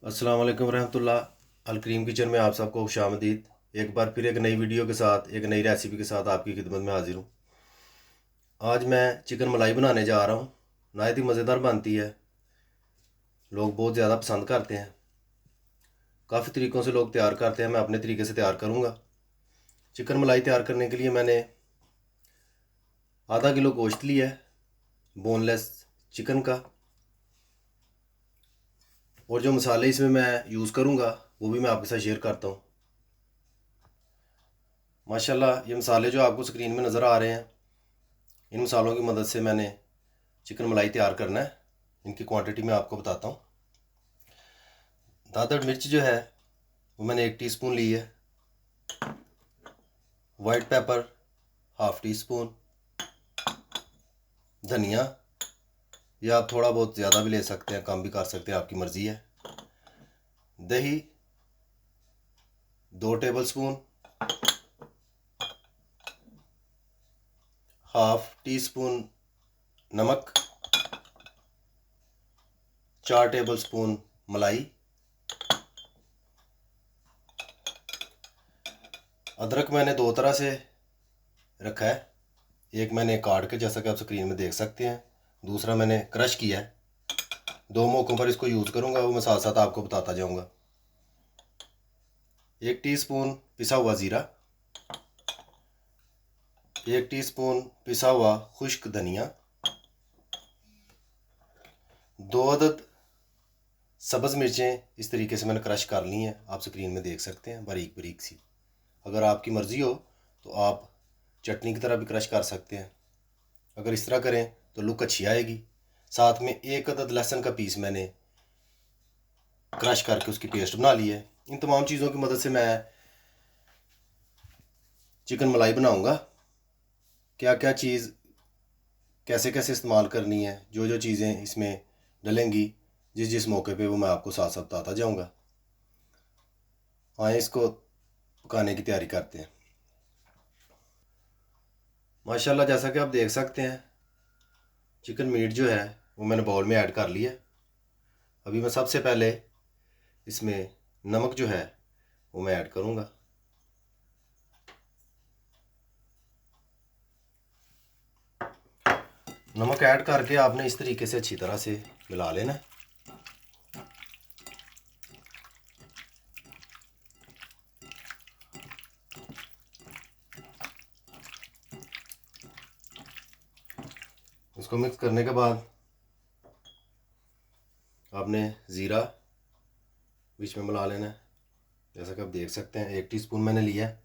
अस्सलाम वालेकुम रहमतुल्लाह। अलकरीम किचन में आप सबको खुशामदीद। एक बार फिर एक नई वीडियो के साथ, एक नई रेसिपी के साथ आपकी खिदमत में हाजिर हूँ। आज मैं चिकन मलाई बनाने जा रहा हूँ। नहायत ही मज़ेदार बनती है, लोग बहुत ज़्यादा पसंद करते हैं। काफ़ी तरीक़ों से लोग तैयार करते हैं, मैं अपने तरीके से तैयार करूँगा। चिकन मलाई तैयार करने के लिए मैंने आधा किलो गोश्त लिया है, बोनलेस चिकन का। और जो मसाले इसमें मैं यूज़ करूँगा वो भी मैं आपके साथ शेयर करता हूँ। माशाल्लाह ये मसाले जो आपको स्क्रीन में नज़र आ रहे हैं, इन मसालों की मदद से मैंने चिकन मलाई तैयार करना है। इनकी क्वांटिटी मैं आपको बताता हूँ। दादड़ मिर्च जो है वो मैंने 1 टीस्पून ली है। White paper ½ teaspoon. धनिया, या आप थोड़ा बहुत ज़्यादा भी ले सकते हैं, कम भी कर सकते हैं, आपकी मर्ज़ी है। दही 2 टेबलस्पून। ½ टीस्पून नमक। 4 टेबलस्पून मलाई। अदरक मैंने 2 तरह से रखा है। एक मैंने काट के, जैसा कि आप स्क्रीन में देख सकते हैं, दूसरा मैंने क्रश किया है। 2 मौक़ों पर इसको यूज़ करूँगा, वो मैं साथ साथ आपको बताता जाऊँगा। 1 टीस्पून पिसा हुआ ज़ीरा। 1 टीस्पून पिसा हुआ खुश्क धनिया। 2 अदद सब्ज़ मिर्चें इस तरीके से मैंने क्रश कर ली हैं, आप स्क्रीन में देख सकते हैं, बारीक बारीक सी। अगर आपकी मर्ज़ी हो तो आप चटनी की तरह भी क्रश कर सकते हैं। अगर इस तरह करें तो लुक अच्छी आएगी। साथ में 1 अदद लहसुन का पीस मैंने क्रश करके उसकी पेस्ट बना ली है। इन तमाम चीज़ों की मदद से मैं चिकन मलाई बनाऊंगा। क्या क्या चीज़ कैसे कैसे इस्तेमाल करनी है, जो जो चीज़ें इसमें डलेंगी, जिस जिस मौके पे, वो मैं आपको साथ साथ बताता जाऊंगा। आए इसको पकाने की तैयारी करते हैं। माशाल्लाह जैसा कि आप देख सकते हैं, चिकन मीट जो है वो मैंने बाउल में ऐड कर लिया। अभी मैं सबसे पहले इसमें नमक जो है वो मैं ऐड करूँगा। नमक ऐड करके आपने इस तरीके से अच्छी तरह से मिला लेना है। इसको मिक्स करने के बाद आपने ज़ीरा बीच में मिला लेना है। जैसा कि आप देख सकते हैं 1 टीस्पून मैंने लिया है।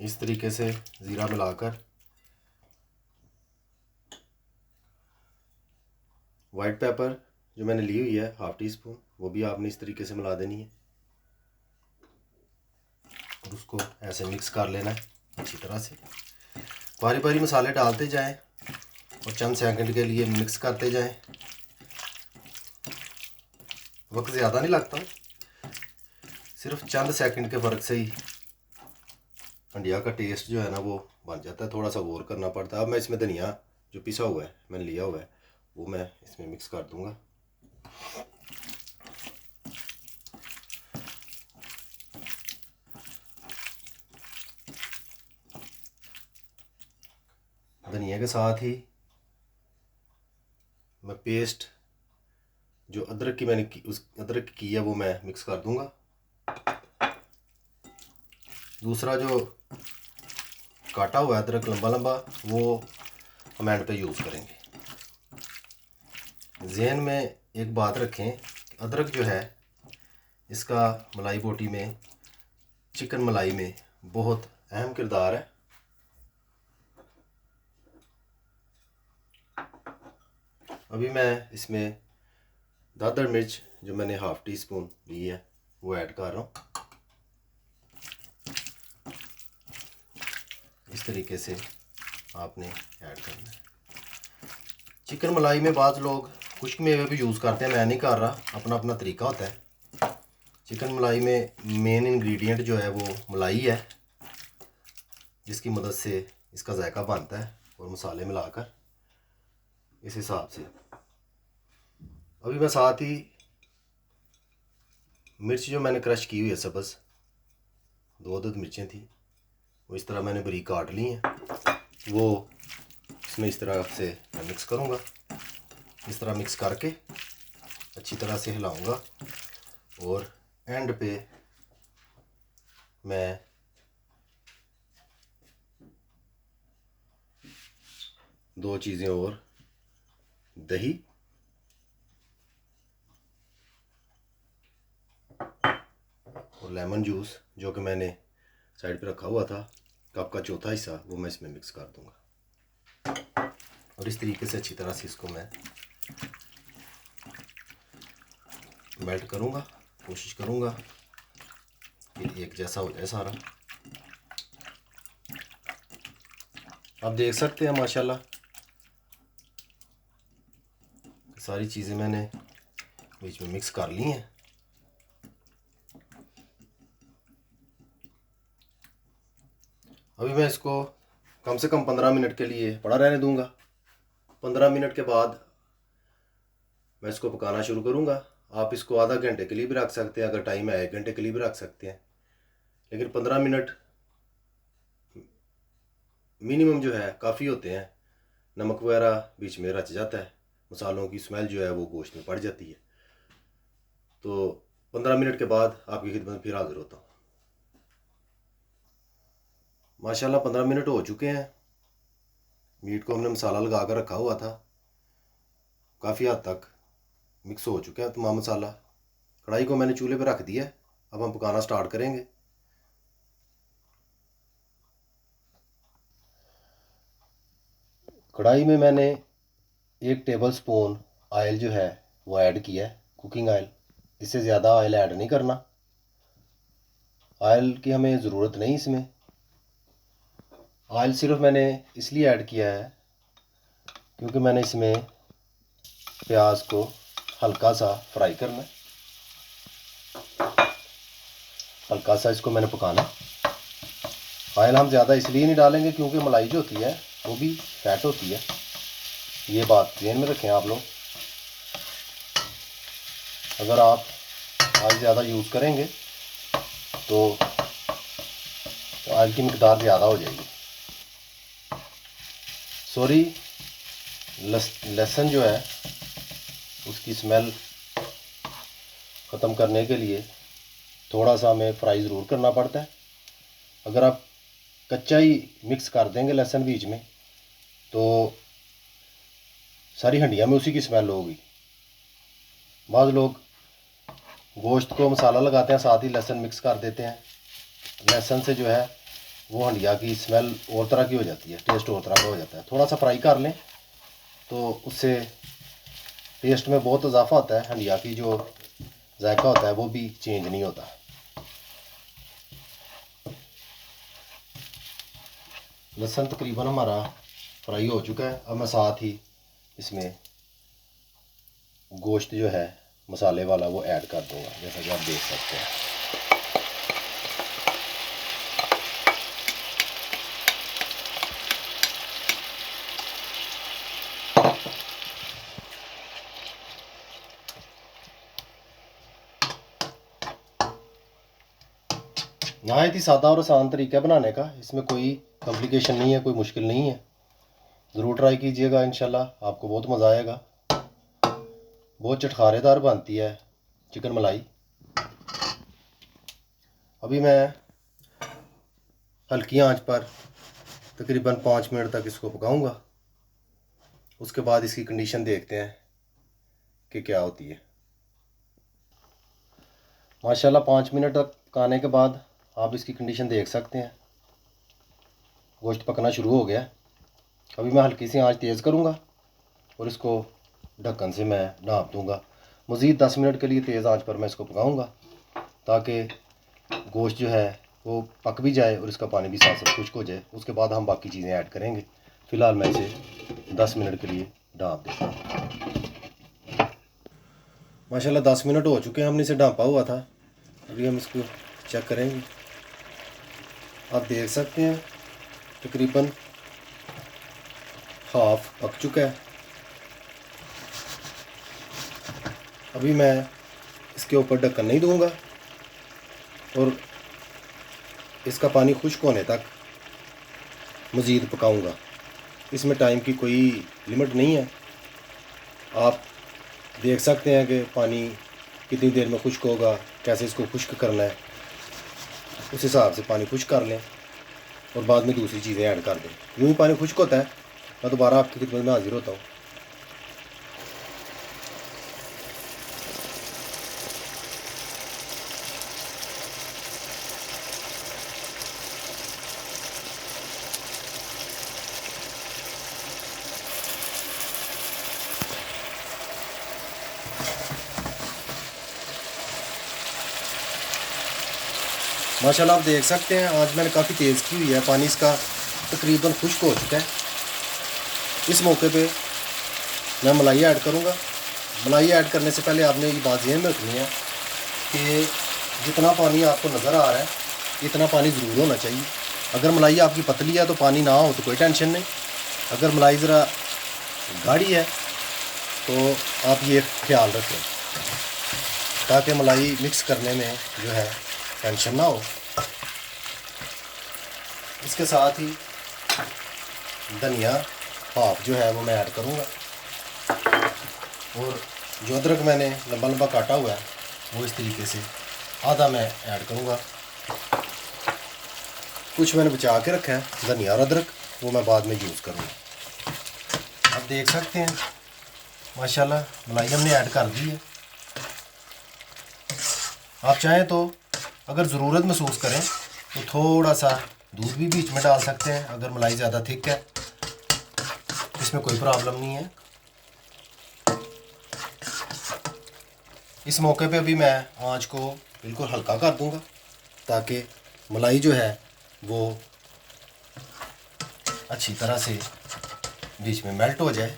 इस तरीके से ज़ीरा मिलाकर वाइट पेपर जो मैंने ली हुई है ½ टीस्पून, वो भी आपने इस तरीके से मिला देनी है और उसको ऐसे मिक्स कर लेना है अच्छी तरह से। बारी बारी मसाले डालते जाएं और चंद सेकंड के लिए मिक्स करते जाएं। वक्त ज़्यादा नहीं लगता, सिर्फ चंद सेकंड के फ़र्क से ही हंडिया का टेस्ट जो है ना वो बन जाता है। थोड़ा सा गौर करना पड़ता है। अब मैं इसमें धनिया जो पिसा हुआ है मैंने लिया हुआ है वो मैं इसमें मिक्स कर दूंगा। धनिया के साथ ही मैं पेस्ट जो अदरक की मैंने उस अदरक की है वो मैं मिक्स कर दूंगा। दूसरा जो काटा हुआ है अदरक लंबा लंबा, वो हम एंड पे यूज़ करेंगे। ज़हन में एक बात रखें, अदरक जो है इसका मलाई बोटी में, चिकन मलाई में बहुत अहम किरदार है। अभी मैं इसमें दादड़ मिर्च जो मैंने ½ टीस्पून ली है वो ऐड कर रहा हूँ। इस तरीके से आपने ऐड करना है। चिकन मलाई में बाज़ लोग खुश्क मेवे भी यूज़ करते हैं, मैं नहीं कर रहा, अपना अपना तरीका होता है। चिकन मलाई में मेन इंग्रेडिएंट जो है वो मलाई है, जिसकी मदद से इसका जायका बनता है और मसाले मिलाकर इस हिसाब से। अभी मैं साथ ही मिर्च जो मैंने क्रश की हुई है सब्ज़, 2 अदद मिर्चें थी, वो इस तरह मैंने बारीक काट ली हैं, वो इसमें इस तरह से मैं मिक्स करूँगा। इस तरह मिक्स करके अच्छी तरह से हिलाऊंगा और एंड पे मैं दो चीज़ें और, दही और लेमन जूस जो कि मैंने साइड पे रखा हुआ था, कप का चौथा हिस्सा, वो मैं इसमें मिक्स कर दूंगा। और इस तरीके से अच्छी तरह से इसको मैं मेल्ट करूंगा, कोशिश करूंगा कि एक जैसा हो जाए सारा। आप देख सकते हैं माशाल्लाह सारी चीज़ें मैंने बीच में मिक्स कर ली हैं। अभी मैं इसको कम से कम 15 मिनट के लिए पड़ा रहने दूंगा। 15 मिनट के बाद मैं इसको पकाना शुरू करूंगा। आप इसको आधा घंटे के लिए भी रख सकते हैं, अगर टाइम है 1 घंटे के लिए भी रख सकते हैं, लेकिन 15 मिनट मिनिमम जो है काफ़ी होते हैं। नमक वगैरह बीच में रच जाता है, मसालों की स्मेल जो है वो गोश्त में पड़ जाती है। तो 15 मिनट के बाद आपकी खिदमत में फिर हाजिर होता हूँ। माशाल्लाह 15 मिनट हो चुके हैं। मीट को हमने मसाला लगा कर रखा हुआ था, काफ़ी हद तक मिक्स हो चुका है तमाम मसाला। कढ़ाई को मैंने चूल्हे पर रख दिया है, अब हम पकाना स्टार्ट करेंगे। कढ़ाई में मैंने 1 टेबल स्पून ऑयल जो है वो ऐड किया है, कुकिंग ऑयल। इससे ज़्यादा ऑयल ऐड नहीं करना, ऑयल की हमें ज़रूरत नहीं इसमें। ऑयल सिर्फ मैंने इसलिए ऐड किया है क्योंकि मैंने इसमें प्याज को हल्का सा फ्राई करना है, हल्का सा इसको मैंने पकाना। ऑयल हम ज़्यादा इसलिए नहीं डालेंगे क्योंकि मलाई जो होती है वो भी फैट होती है, ये बात ध्यान में रखें आप लोग। अगर आप ऑयल ज़्यादा यूज़ करेंगे तो ऑयल की मिकदार ज़्यादा हो जाएगी। सॉरी, लहसुन जो है उसकी स्मेल ख़त्म करने के लिए थोड़ा सा हमें फ्राई ज़रूर करना पड़ता है। अगर आप कच्चा ही मिक्स कर देंगे लहसुन बीच में तो सारी हंडिया में उसी की स्मेल होगी। बाद लोग गोश्त को मसाला लगाते हैं, साथ ही लहसुन मिक्स कर देते हैं। लहसुन से जो है वो हंडिया की स्मेल और तरह की हो जाती है, टेस्ट और तरह का हो जाता है। थोड़ा सा फ्राई कर लें तो उससे टेस्ट में बहुत इजाफा होता है, हंडिया की जो जायका होता है वो भी चेंज नहीं होता। लहसुन तकरीबन हमारा फ्राई हो चुका है। अब मैं साथ ही इसमें गोश्त जो है मसाले वाला वो ऐड कर दूंगा, जैसा कि आप देख सकते हैं। नहायत ही सादा और आसान तरीका है बनाने का, इसमें कोई कॉम्प्लिकेशन नहीं है, कोई मुश्किल नहीं है। ज़रूर ट्राई कीजिएगा, इंशाल्लाह आपको बहुत मज़ा आएगा। बहुत चटखारेदार बनती है चिकन मलाई। अभी मैं हल्की आंच पर तकरीबन 5 मिनट तक इसको पकाऊंगा। उसके बाद इसकी कंडीशन देखते हैं कि क्या होती है। माशाल्लाह 5 मिनट तक पकाने के बाद आप इसकी कंडीशन देख सकते हैं, गोश्त पकना शुरू हो गया। अभी मैं हल्की सी आंच तेज़ करूंगा और इसको ढक्कन से मैं ढाँप दूंगा। मज़ीद 10 मिनट के लिए तेज़ आंच पर मैं इसको पकाऊंगा ताकि गोश्त जो है वो पक भी जाए और इसका पानी भी साथ साथ खुश्क हो जाए। उसके बाद हम बाकी चीज़ें ऐड करेंगे। फ़िलहाल मैं इसे 10 मिनट के लिए ढाँप देता हूँ। माशाल्लाह 10 मिनट हो चुके हैं, हमने इसे ढाँपा हुआ था। अभी हम इसको चेक करेंगे। आप देख सकते हैं तकरीबन हाफ पक चुका है। अभी मैं इसके ऊपर ढक्कन नहीं दूंगा और इसका पानी खुश्क होने तक मज़ीद पकाऊंगा। इसमें टाइम की कोई लिमिट नहीं है। आप देख सकते हैं कि पानी कितनी देर में खुश्क होगा, कैसे इसको खुश्क करना है, उस हिसाब से पानी खुश्क कर लें और बाद में दूसरी चीज़ें ऐड कर दें। यूँ ही पानी खुश्क होता है, मैं दोबारा आपकी खिदमत में हाजिर होता हूँ। माशाल्लाह आप देख सकते हैं आज मैंने काफ़ी तेज़ की हुई है, पानी इसका तकरीबन खुश्क हो चुका है। इस मौके पे मैं मलाई ऐड करूँगा। मलाई ऐड करने से पहले आपने ये बात ज़हन में रखनी है कि जितना पानी आपको नज़र आ रहा है इतना पानी ज़रूर होना चाहिए। अगर मलाई आपकी पतली है तो पानी ना हो तो कोई टेंशन नहीं। अगर मलाई ज़रा गाढ़ी है तो आप ये ख्याल रखें ताकि मलाई मिक्स करने में जो है टेंशन ना हो। इसके साथ ही धनिया हाफ जो है वो मैं ऐड करूँगा और जो अदरक मैंने लंबा लंबा काटा हुआ है वो इस तरीके से आधा मैं ऐड करूँगा। कुछ मैंने बचा के रखा है धनिया और अदरक, वो मैं बाद में यूज़ करूँगा। आप देख सकते हैं माशाल्लाह मलाई हमने ऐड कर दी है। आप चाहें तो अगर ज़रूरत महसूस करें तो थोड़ा सा दूध भी बीच में डाल सकते हैं। अगर मलाई ज़्यादा थिक है इसमें कोई प्रॉब्लम नहीं है। इस मौके पे अभी मैं आंच को बिल्कुल हल्का कर दूंगा ताकि मलाई जो है वो अच्छी तरह से बीच में मेल्ट हो जाए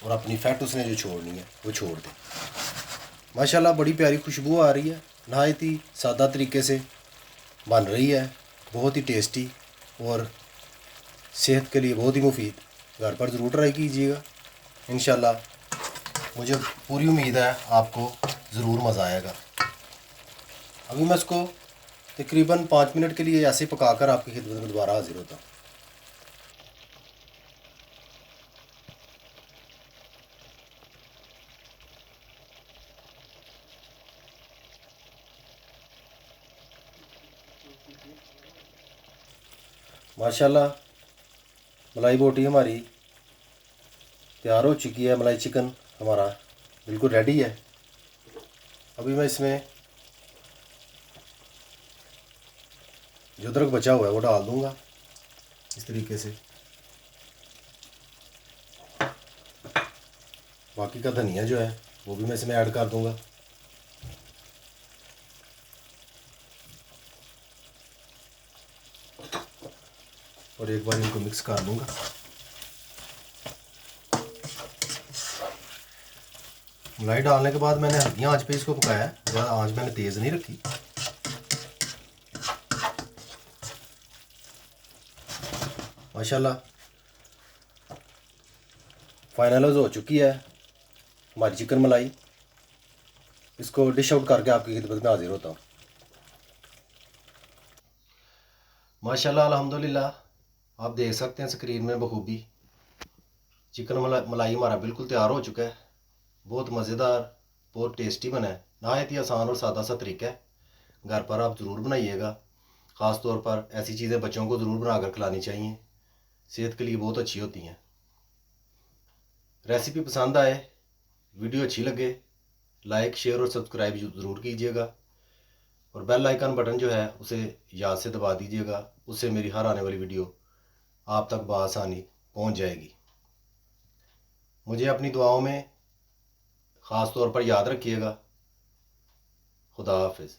और अपनी फैट उसने जो छोड़नी है वो छोड़ दे। माशाल्लाह बड़ी प्यारी खुशबू आ रही है, नहायत ही सादा तरीके से बन रही है, बहुत ही टेस्टी और सेहत के लिए बहुत ही मुफीद। घर पर ज़रूर ट्राई कीजिएगा, इंशाल्लाह मुझे पूरी उम्मीद है आपको ज़रूर मज़ा आएगा। अभी मैं इसको तकरीबन 5 मिनट के लिए ऐसे पकाकर आपकी खिदमत में दोबारा हाजिर होता हूँ। माशाल्लाह मलाई बोटी हमारी तैयार हो चुकी है। मलाई चिकन हमारा बिल्कुल रेडी है। अभी मैं इसमें जो अदरक बचा हुआ है वो डाल दूंगा इस तरीके से। बाकी का धनिया जो है वो भी मैं इसमें ऐड कर दूंगा। और एक बार इनको मिक्स कर दूंगा। मलाई डालने के बाद मैंने हल्की आंच पे इसको पकाया है, ज़्यादा आंच मैंने तेज़ नहीं रखी। माशाल्लाह फाइनलाइज हो चुकी है हमारी चिकन मलाई। इसको डिश आउट करके आपकी खिदमत में हाजिर होता हूँ। माशाल्लाह अल्हम्दुलिल्लाह आप देख सकते हैं स्क्रीन में बखूबी चिकन मलाई हमारा बिल्कुल तैयार हो चुका है। बहुत मज़ेदार, बहुत टेस्टी बना है। नहायत ही आसान और सादा सा तरीका है, घर पर आप ज़रूर बनाइएगा। ख़ास तौर पर ऐसी चीज़ें बच्चों को ज़रूर बनाकर खिलानी चाहिए, सेहत के लिए बहुत अच्छी होती हैं। रेसिपी पसंद आए, वीडियो अच्छी लगे, लाइक शेयर और सब्सक्राइब ज़रूर कीजिएगा और बेल आइकन बटन जो है उसे याद से दबा दीजिएगा। उससे मेरी हर आने वाली वीडियो आप तक बआसानी पहुंच जाएगी। मुझे अपनी दुआओं में ख़ास तौर पर याद रखिएगा। खुदा हाफिज़।